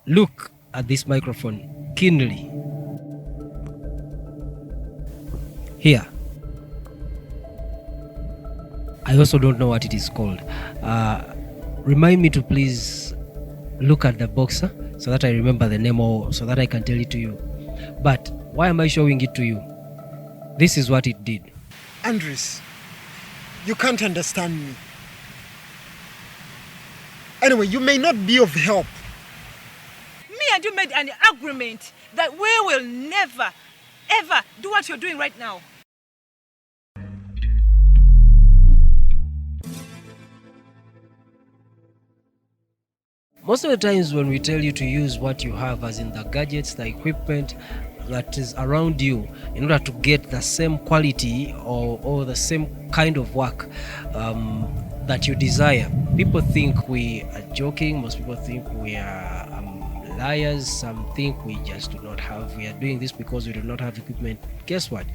Look at this microphone keenly. Here. I also don't know what it is called. Remind me to please look at the box so that I remember the name or so that I can tell it to you. But why am I showing it to you? This is what it did. Andres, you can't understand me. Anyway, you may not be of help. Me and you made an agreement that we will never, ever do what you're doing right now. Most of the times when we tell you to use what you have, as in the gadgets, the equipment that is around you, in order to get the same quality or the same kind of work that you desire, people think we are joking. Most people think we are liars. Some think we just do not have, we are doing this because we do not have equipment. Guess what?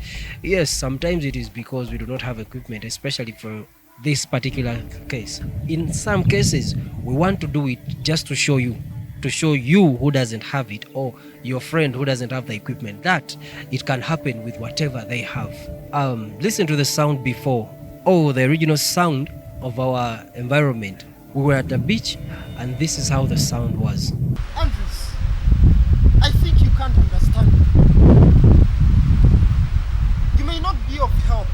Yes, sometimes it is because we do not have equipment, especially for this particular case. In some cases, we want to do it just to show you who doesn't have it, or your friend who doesn't have the equipment, that it can happen with whatever they have. Listen to the sound before. Oh, the original sound of our environment. We were at the beach and this is how the sound was. Andres, I think you can't understand me. You may not be of help.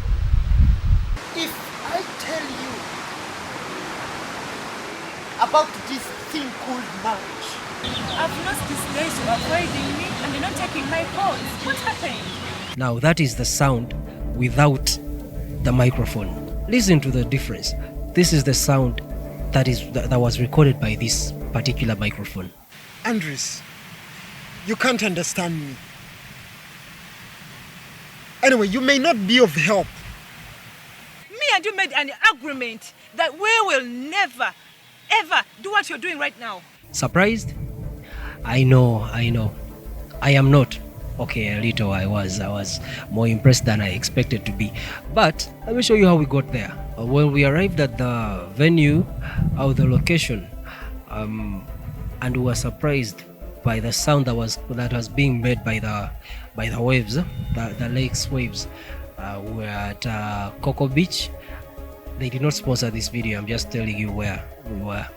If I tell you about this thing called marriage. I've lost these days of avoiding me and you're not taking my calls. What happened? Now that is the sound without the microphone. Listen to the difference. This is the sound that was recorded by this particular microphone. Andres, you can't understand me. Anyway, you may not be of help. Me and you made an agreement that we will never, ever do what you're doing right now. Surprised? I know. I am not. Okay, a little I was more impressed than I expected to be. But let me show you how we got there. When we arrived at the venue or the location, and we were surprised by the sound that was being made by the waves, the lake's waves. We were at Coco Beach. They did not sponsor this video. I'm just telling you where we were.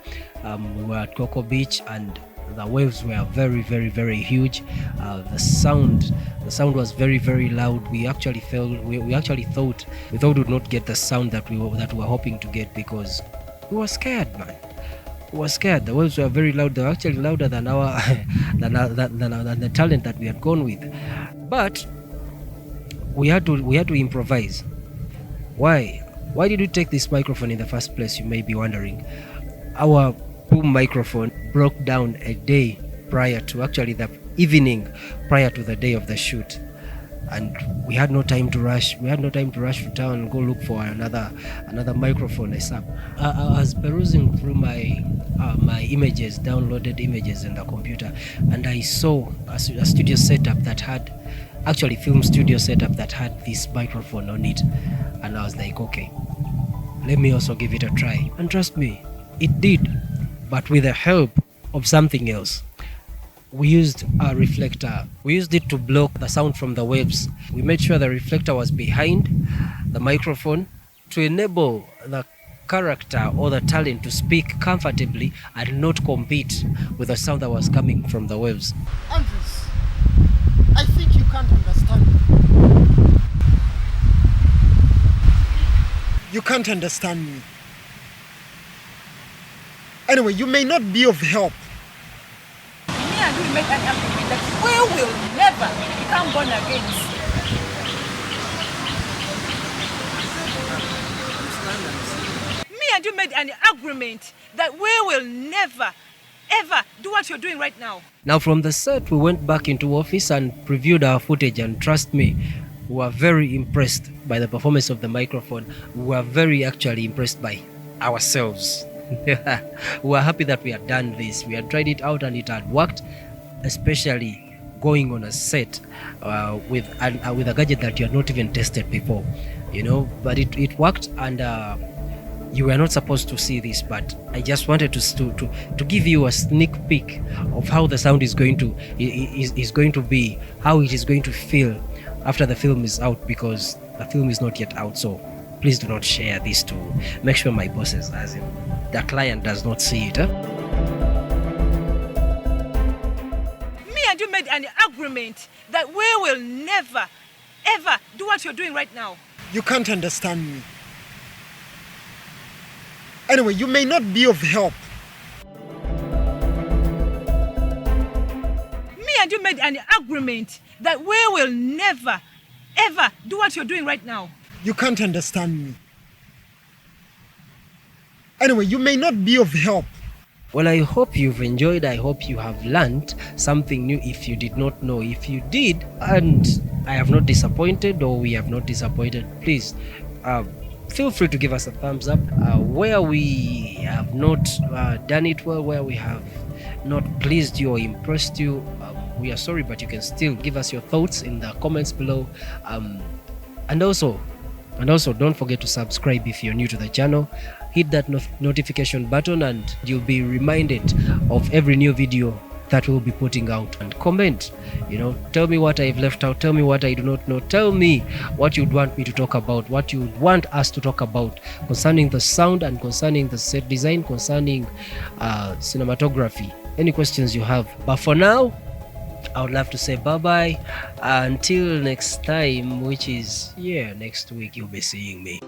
We were at Coco Beach and the waves were very, very, very huge. The sound was very, very loud. We actually thought we would not get the sound that we were hoping to get because we were scared, man. We were scared. The waves were very loud. They were actually louder than our than the talent that we had gone with. But we had to improvise. Why? Why did we take this microphone in the first place? You may be wondering. Our boom microphone broke down a day prior to, actually the evening prior to the day of the shoot, and we had no time to rush. We had no time to rush to town and go look for another microphone ASAP. I was perusing through my images, downloaded images in the computer, and I saw a studio setup that had, actually film studio setup that had this microphone on it, and I was like, okay, let me also give it a try. And trust me, it did, but with the help of something else. We used a reflector. We used it to block the sound from the waves. We made sure the reflector was behind the microphone to enable the character or the talent to speak comfortably and not compete with the sound that was coming from the waves. Andres, I think you can't understand me. You can't understand me. Anyway, you may not be of help. Me and you made an agreement that we will never become born again. Me and you made an agreement that we will never, ever do what you're doing right now. Now from the set, we went back into office and previewed our footage, and trust me, we were very impressed by the performance of the microphone. We were very actually impressed by ourselves. We were happy that we had done this. We had tried it out and it had worked, especially going on a set with a gadget that you had not even tested before, but it worked, and You were not supposed to see this, but I just wanted to give you a sneak peek of how the sound is going to be, how it is going to feel after the film is out, because the film is not yet out. So please do not share this to make sure my bosses, as in the client, does not see it. Me and you made an agreement that we will never, ever do what you're doing right now. You can't understand me. Anyway, you may not be of help. Me and you made an agreement that we will never, ever do what you're doing right now. You can't understand me. Anyway, you may not be of help. Well, I hope you've enjoyed. I hope you have learned something new if you did not know. If you did, and I have not disappointed, or we have not disappointed, please feel free to give us a thumbs up. Where we have not done it well, where we have not pleased you or impressed you, we are sorry, but you can still give us your thoughts in the comments below. And also don't forget to subscribe if you're new to the channel. Hit that notification button and you'll be reminded of every new video that we'll be putting out. And comment, tell me what I've left out, tell me what I do not know, tell me what you'd want me to talk about, what you'd want us to talk about concerning the sound and concerning the set design, concerning cinematography, any questions you have. But for now, I would love to say bye-bye until next time, which is next week. You'll be seeing me.